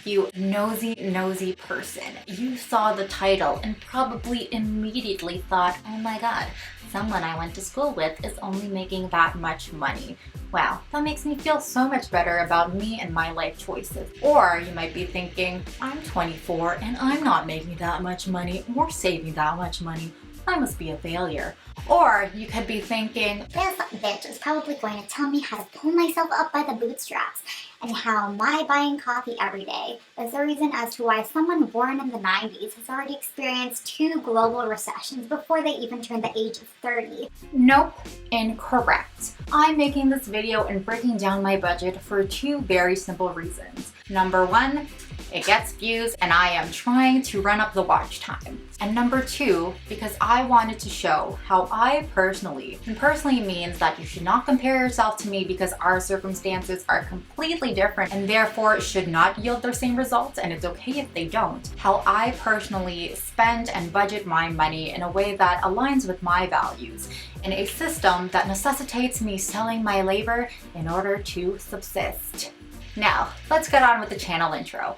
You nosy person. You saw the title and probably immediately thought, oh my god, someone I went to school with is only making that much money. Wow, that makes me feel so much better about me and my life choices. Or you might be thinking, I'm 24 and I'm not making that much money or saving that much money. I must be a failure. Or you could be thinking, this bitch is probably going to tell me how to pull myself up by the bootstraps, and how my buying coffee every day is the reason as to why someone born in the 90s has already experienced 2 global recessions before they even turned the age of 30. Nope, incorrect. I'm making this video and breaking down my budget for 2 very simple reasons. Number 1, it gets views and I am trying to run up the watch time. And number 2, because I wanted to show how I personally, and personally means that you should not compare yourself to me because our circumstances are completely different and therefore should not yield the same results, and it's okay if they don't. How I personally spend and budget my money in a way that aligns with my values, in a system that necessitates me selling my labor in order to subsist. Now, let's get on with the channel intro.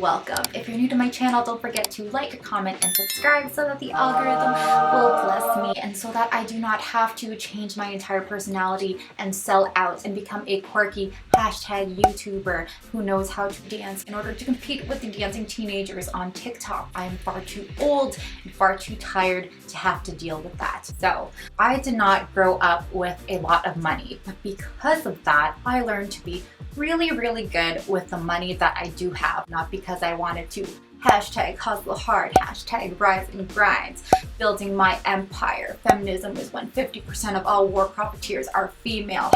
Welcome. If you're new to my channel, don't forget to like, comment, and subscribe so that the algorithm will bless me and so that I do not have to change my entire personality and sell out and become a quirky #YouTuber who knows how to dance in order to compete with the dancing teenagers on TikTok. I am far too old and far too tired to have to deal with that. So I did not grow up with a lot of money, but because of that, I learned to be really good with the money that I do have, not because I wanted to #hustle hard, #rise and grind, building my empire. Feminism is when 50% of all war profiteers are female,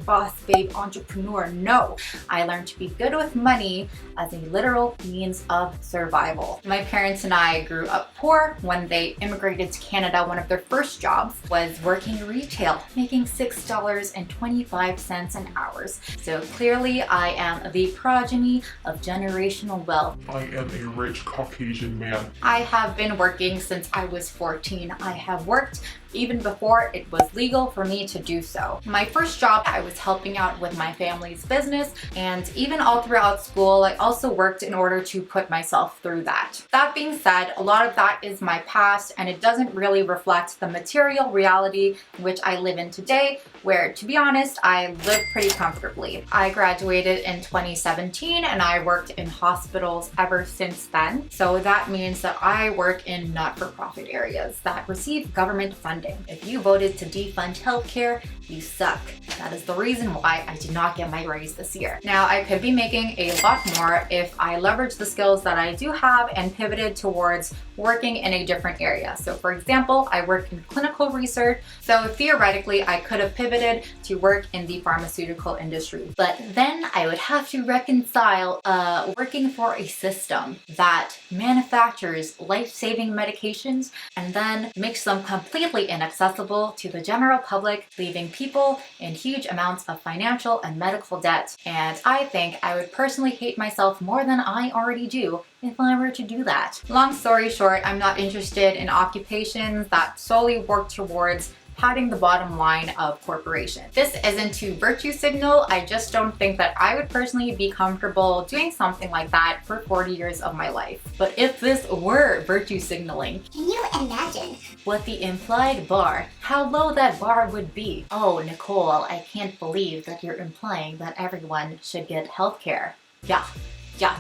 #boss babe entrepreneur. No, I learned to be good with money as a literal means of survival. My parents and I grew up poor. When they immigrated to Canada, one of their first jobs was working retail, making $6.25 an hour. So clearly I am the progeny of generational wealth. I am a rich Caucasian man. I have been working since I was 14. I have worked even before it was legal for me to do so. My first job, I was helping out with my family's business, and even all throughout school, I also worked in order to put myself through that. That being said, a lot of that is my past, and it doesn't really reflect the material reality in which I live in today, where, to be honest, I live pretty comfortably. I graduated in 2017, and I worked in hospitals ever since then. So that means that I work in not-for-profit areas that receive government funding. If you voted to defund healthcare, you suck. That is the reason why I did not get my raise this year. Now, I could be making a lot more if I leveraged the skills that I do have and pivoted towards working in a different area. So for example, I work in clinical research, so theoretically I could have pivoted to work in the pharmaceutical industry. But then I would have to reconcile working for a system that manufactures life-saving medications and then makes them completely inaccessible to the general public, leaving people in huge amounts of financial and medical debt. And I think I would personally hate myself more than I already do if I were to do that. Long story short, I'm not interested in occupations that solely work towards padding the bottom line of corporations. This isn't to virtue signal, I just don't think that I would personally be comfortable doing something like that for 40 years of my life. But if this were virtue signaling, Can you imagine what the implied bar, how low that bar would be? Oh, Nicole, I can't believe that you're implying that everyone should get healthcare. Yeah,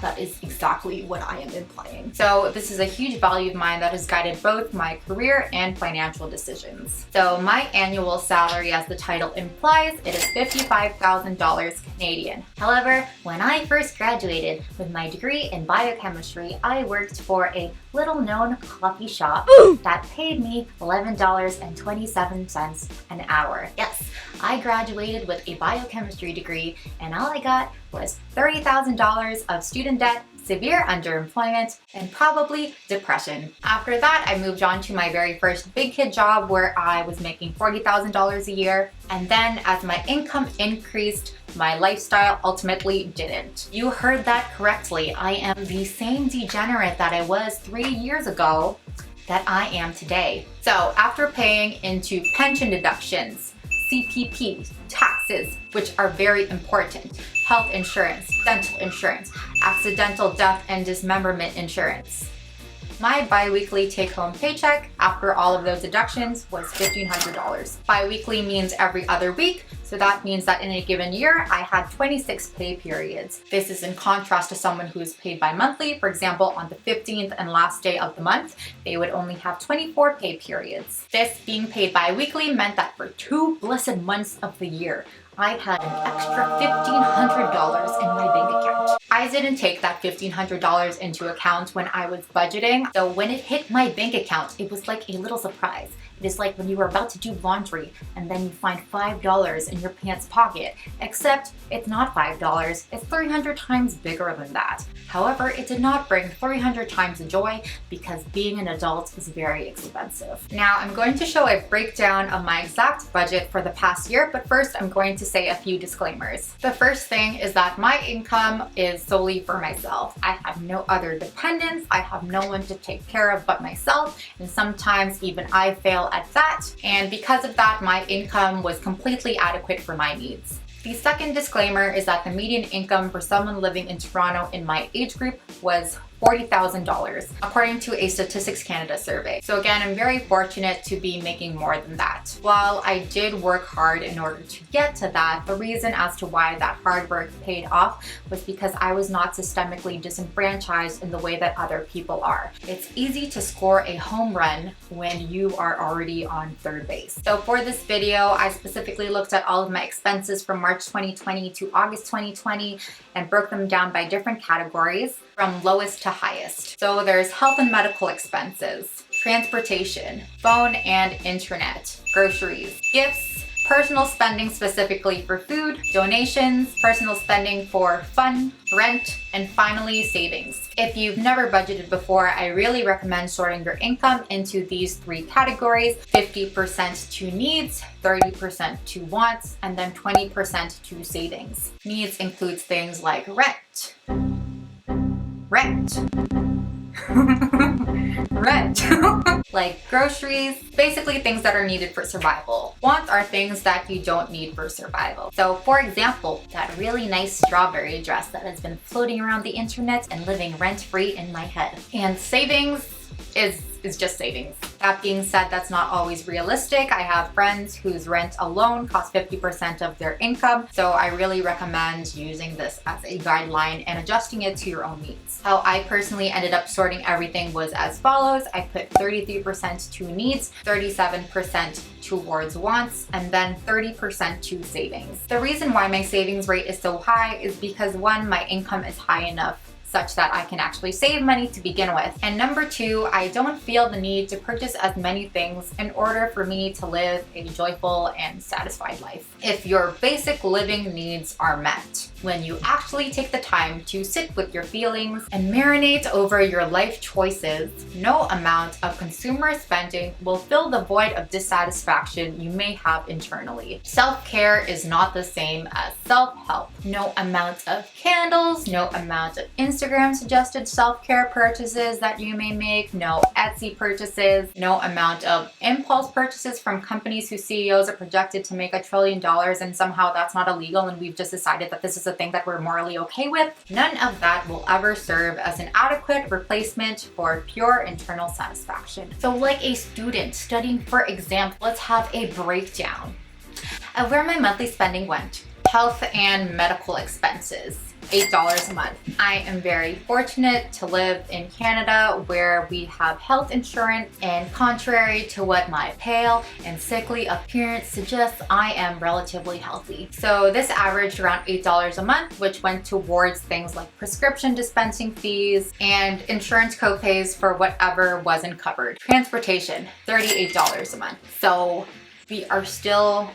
that is exactly what I am implying. So this is a huge value of mine that has guided both my career and financial decisions. So my annual salary, as the title implies, it is $55,000 Canadian. However, when I first graduated with my degree in biochemistry, I worked for a little-known coffee shop that paid me $11.27 an hour. Yes, I graduated with a biochemistry degree, and all I got was $30,000 of student debt, severe underemployment, and probably depression. After that, I moved on to my very first big kid job where I was making $40,000 a year. And then as my income increased, my lifestyle ultimately didn't. You heard that correctly. I am the same degenerate that I was 3 years ago that I am today. So after paying into pension deductions, CPP, taxes, which are very important, health insurance, dental insurance, accidental death and dismemberment insurance. My bi-weekly take-home paycheck after all of those deductions was $1,500. Bi-weekly means every other week, so that means that in a given year, I had 26 pay periods. This is in contrast to someone who is paid bi-monthly. For example, on the 15th and last day of the month, they would only have 24 pay periods. This being paid bi-weekly meant that for 2 blessed months of the year, I had an extra $1,500 in my bank account. I didn't take that $1,500 into account when I was budgeting, so when it hit my bank account, it was like a little surprise. It is like when you were about to do laundry and then you find $5 in your pants pocket, except it's not $5, it's 300 times bigger than that. However, it did not bring 300 times the joy because being an adult is very expensive. Now, I'm going to show a breakdown of my exact budget for the past year, but first I'm going to say a few disclaimers. The first thing is that my income is solely for myself. I have no other dependents, I have no one to take care of but myself, and sometimes even I fail at that, and because of that, my income was completely adequate for my needs. The second disclaimer is that the median income for someone living in Toronto in my age group was $40,000, according to a Statistics Canada survey. So again, I'm very fortunate to be making more than that. While I did work hard in order to get to that, the reason as to why that hard work paid off was because I was not systemically disenfranchised in the way that other people are. It's easy to score a home run when you are already on third base. So for this video, I specifically looked at all of my expenses from March 2020 to August 2020 and broke them down by different categories from lowest to highest. So there's health and medical expenses, transportation, phone and internet, groceries, gifts, personal spending specifically for food, donations, personal spending for fun, rent, and finally savings. If you've never budgeted before, I really recommend sorting your income into these 3 categories: 50% to needs, 30% to wants, and then 20% to savings. Needs includes things like rent, like groceries, basically things that are needed for survival. Wants are things that you don't need for survival. So for example, that really nice strawberry dress that has been floating around the internet and living rent-free in my head. And savings is just savings. That being said, that's not always realistic. I have friends whose rent alone costs 50% of their income, so I really recommend using this as a guideline and adjusting it to your own needs. How I personally ended up sorting everything was as follows. I put 33% to needs, 37% towards wants, and then 30% to savings. The reason why my savings rate is so high is because 1, my income is high enough such that I can actually save money to begin with. And number 2, I don't feel the need to purchase as many things in order for me to live a joyful and satisfied life. If your basic living needs are met, when you actually take the time to sit with your feelings and marinate over your life choices, no amount of consumer spending will fill the void of dissatisfaction you may have internally. Self-care is not the same as self-help. No amount of candles, no amount of Instagram suggested self-care purchases that you may make, no Etsy purchases, no amount of impulse purchases from companies whose CEOs are projected to make $1 trillion and somehow that's not illegal and we've just decided that this is a thing that we're morally okay with. None of that will ever serve as an adequate replacement for pure internal satisfaction. So like a student studying for exams, let's have a breakdown of where my monthly spending went. Health and medical expenses, $8 a month. I am very fortunate to live in Canada where we have health insurance, and contrary to what my pale and sickly appearance suggests, I am relatively healthy. So this averaged around $8 a month, which went towards things like prescription dispensing fees and insurance copays for whatever wasn't covered. Transportation, $38 a month. So we are still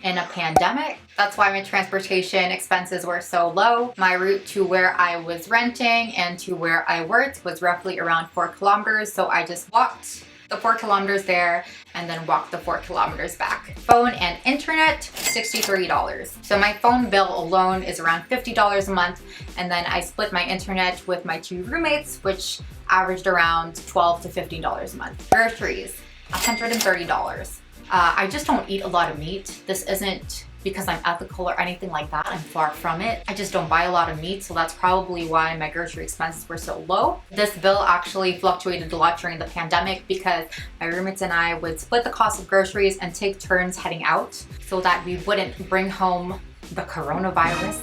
in a pandemic. That's why my transportation expenses were so low. My route to where I was renting and to where I worked was roughly around 4 kilometers. So I just walked the 4 kilometers there and then walked the 4 kilometers back. Phone and internet, $63. So my phone bill alone is around $50 a month. And then I split my internet with my 2 roommates, which averaged around $12 to $15 a month. Groceries, $130. I just don't eat a lot of meat. This isn't because I'm ethical or anything like that. I'm far from it. I just don't buy a lot of meat, so that's probably why my grocery expenses were so low. This bill actually fluctuated a lot during the pandemic because my roommates and I would split the cost of groceries and take turns heading out so that we wouldn't bring home the coronavirus.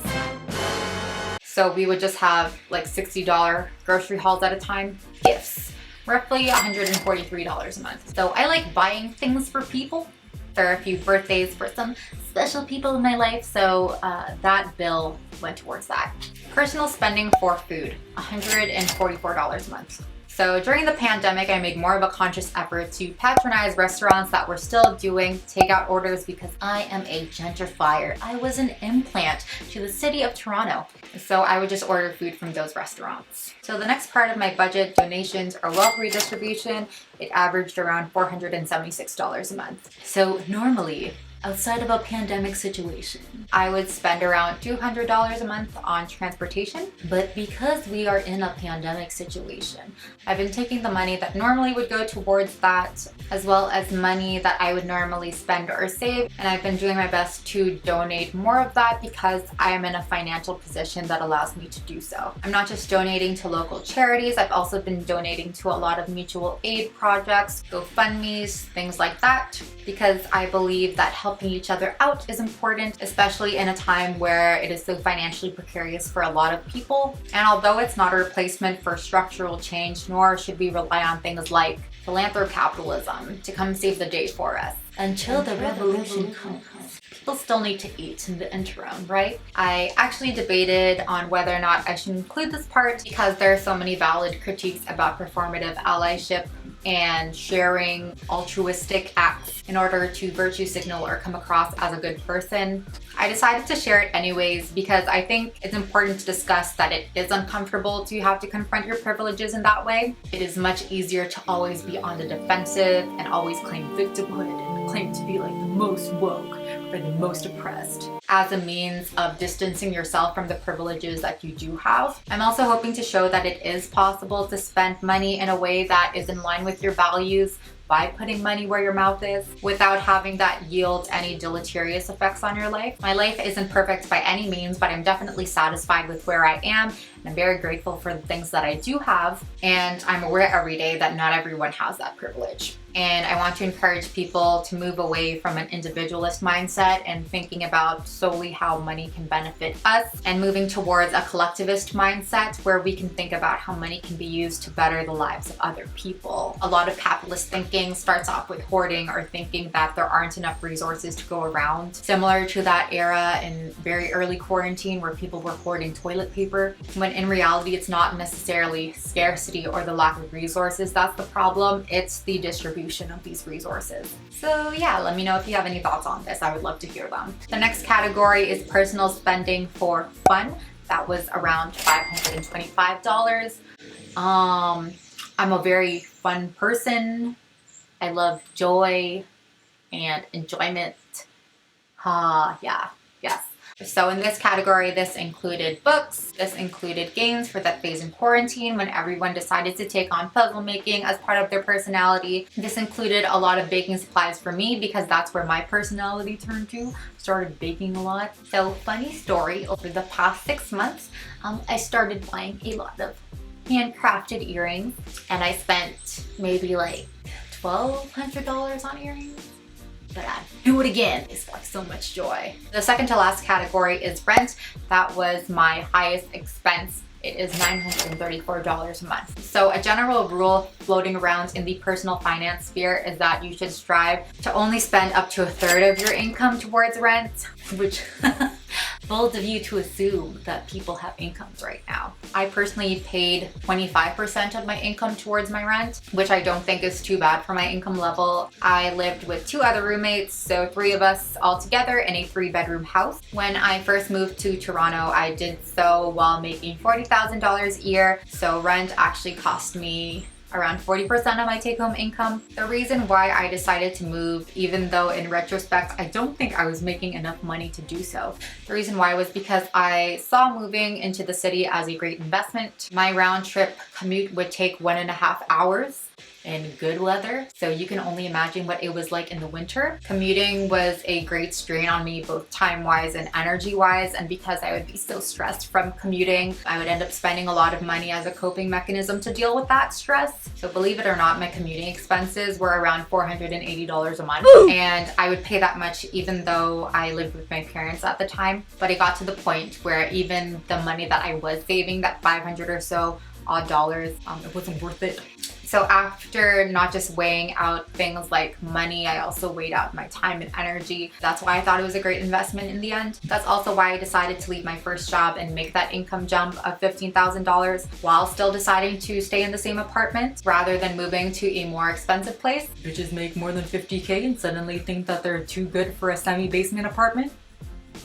So we would just have like $60 grocery hauls at a time. Gifts, roughly $143 a month. So I like buying things for people. There are a few birthdays for some special people in my life, so that bill went towards that. Personal spending for food, $144 a month. So during the pandemic, I made more of a conscious effort to patronize restaurants that were still doing takeout orders because I am a gentrifier. I was an implant to the city of Toronto. So I would just order food from those restaurants. So the next part of my budget, donations or wealth redistribution, it averaged around $476 a month. So normally, outside of a pandemic situation, I would spend around $200 a month on transportation. But because we are in a pandemic situation, I've been taking the money that normally would go towards that, as well as money that I would normally spend or save. And I've been doing my best to donate more of that because I am in a financial position that allows me to do so. I'm not just donating to local charities, I've also been donating to a lot of mutual aid projects, GoFundMes, things like that, because I believe that helping each other out is important, especially in a time where it is so financially precarious for a lot of people. And although it's not a replacement for structural change, nor should we rely on things like philanthrocapitalism to come save the day for us. Until the revolution comes, people still need to eat in the interim, right? I actually debated on whether or not I should include this part because there are so many valid critiques about performative allyship and sharing altruistic acts in order to virtue signal or come across as a good person. I decided to share it anyways because I think it's important to discuss that it is uncomfortable to have to confront your privileges in that way. It is much easier to always be on the defensive and always claim victimhood and claim to be like the most woke or the most oppressed as a means of distancing yourself from the privileges that you do have. I'm also hoping to show that it is possible to spend money in a way that is in line with your values by putting money where your mouth is without having that yield any deleterious effects on your life. My life isn't perfect by any means, but I'm definitely satisfied with where I am. And I'm very grateful for the things that I do have. And I'm aware every day that not everyone has that privilege. And I want to encourage people to move away from an individualist mindset and thinking about solely how money can benefit us and moving towards a collectivist mindset where we can think about how money can be used to better the lives of other people. A lot of capitalist thinking starts off with hoarding or thinking that there aren't enough resources to go around, similar to that era in very early quarantine where people were hoarding toilet paper, when in reality it's not necessarily scarcity or the lack of resources that's the problem, it's the distribution of these resources. So yeah, let me know if you have any thoughts on this. I would love to hear them. The next category is personal spending for fun. That was around $525. I'm a very fun person. I love joy and enjoyment. Yes. So in this category, this included books, this included games for that phase in quarantine when everyone decided to take on puzzle making as part of their personality. This included a lot of baking supplies for me because that's where my personality turned to. Started baking a lot. So funny story, over the past 6 months, I started buying a lot of handcrafted earrings and I spent maybe like $1,200 on earrings. But I'd do it again. It's like so much joy. The second to last category is rent. That was my highest expense. It is $934 a month. So a general rule floating around in the personal finance sphere is that you should strive to only spend up to 1/3 of your income towards rent, which bold of you to assume that people have incomes right now. I personally paid 25% of my income towards my rent, which I don't think is too bad for my income level. I lived with 2 other roommates, so 3 of us all together in a 3-bedroom house. When I first moved to Toronto, I did so while making $40,000 a year, so rent actually cost me around 40% of my take-home income. The reason why I decided to move, even though in retrospect, I don't think I was making enough money to do so. The reason why was because I saw moving into the city as a great investment. My round trip commute would take 1.5 hours. in good weather, so you can only imagine what it was like in the winter. Commuting was a great strain on me, both time-wise and energy-wise, and because I would be so stressed from commuting, I would end up spending a lot of money as a coping mechanism to deal with that stress. So believe it or not, my commuting expenses were around $480 a month, and I would pay that much even though I lived with my parents at the time. But it got to the point where even the money that I was saving, that 500 or so odd dollars, it wasn't worth it. So after not just weighing out things like money, I also weighed out my time and energy. That's why I thought it was a great investment in the end. That's also why I decided to leave my first job and make that income jump of $15,000 while still deciding to stay in the same apartment rather than moving to a more expensive place. Bitches make more than 50K and suddenly think that they're too good for a semi-basement apartment.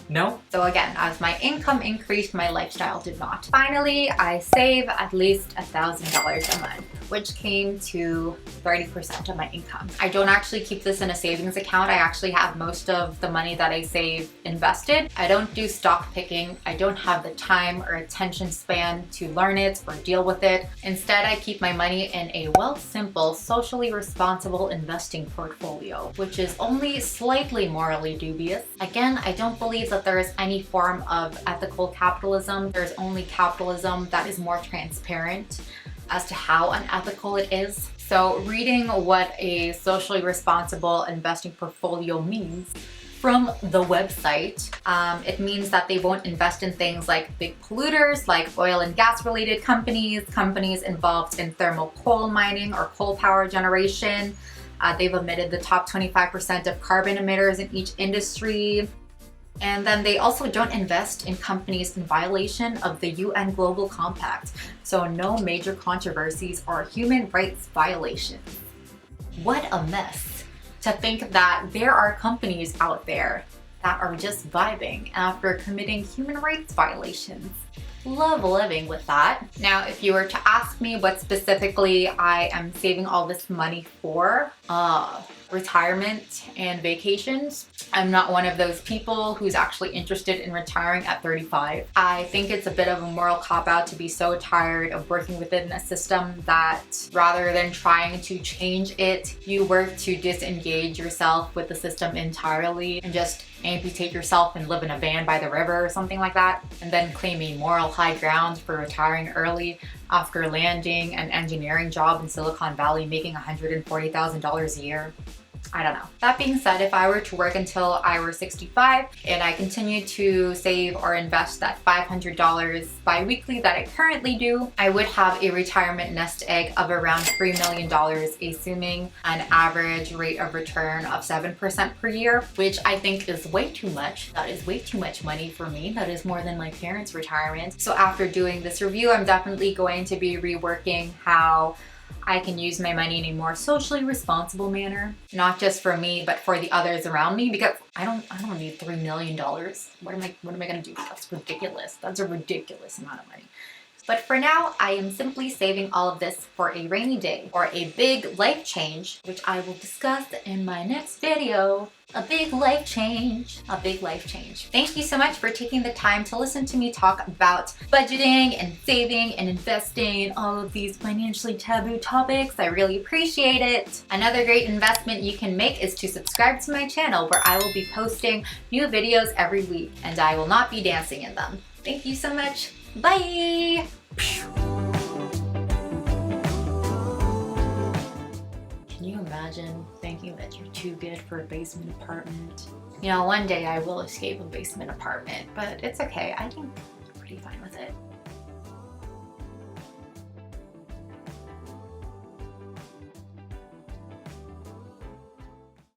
No. So again, as my income increased, my lifestyle did not. Finally, I save at least $1,000 a month, which came to 30% of my income. I don't actually keep this in a savings account. I actually have most of the money that I save invested. I don't do stock picking. I don't have the time or attention span to learn it or deal with it. Instead, I keep my money in a simple, socially responsible investing portfolio, which is only slightly morally dubious. Again, I don't believe that there is any form of ethical capitalism. There's only capitalism that is more transparent as to how unethical it is. So reading what a socially responsible investing portfolio means from the website, it means that they won't invest in things like big polluters, like oil and gas related companies involved in thermal coal mining or coal power generation. They've omitted the top 25% of carbon emitters in each industry. And then they also don't invest in companies in violation of the UN Global Compact, so no major controversies or human rights violations. What a mess to think that there are companies out there that are just vibing after committing human rights violations. Love living with that. Now, if you were to ask me what specifically I am saving all this money for, retirement and vacations. I'm not one of those people who's actually interested in retiring at 35. I think it's a bit of a moral cop-out to be so tired of working within a system that rather than trying to change it, you work to disengage yourself with the system entirely and just amputate yourself and live in a van by the river or something like that, and then claim a moral high ground for retiring early after landing an engineering job in Silicon Valley making $140,000 a year. I don't know. That being said, if I were to work until I were 65 and I continue to save or invest that $500 bi-weekly that I currently do, I would have a retirement nest egg of around $3 million, assuming an average rate of return of 7% per year, which I think is way too much. That is way too much money for me. That is more than my parents' retirement. So after doing this review, I'm definitely going to be reworking how I can use my money in a more socially responsible manner, not just for me, but for the others around me, because I don't need $3 million. What am I gonna do? That's ridiculous. That's a ridiculous amount of money. But for now, I am simply saving all of this for a rainy day or a big life change, which I will discuss in my next video. A big life change. A big life change. Thank you so much for taking the time to listen to me talk about budgeting and saving and investing and all of these financially taboo topics. I really appreciate it. Another great investment you can make is to subscribe to my channel, where I will be posting new videos every week and I will not be dancing in them. Thank you so much. Bye! Can you imagine thinking that you're too good for a basement apartment? You know, one day I will escape a basement apartment, but it's okay. I think I'm pretty fine with it.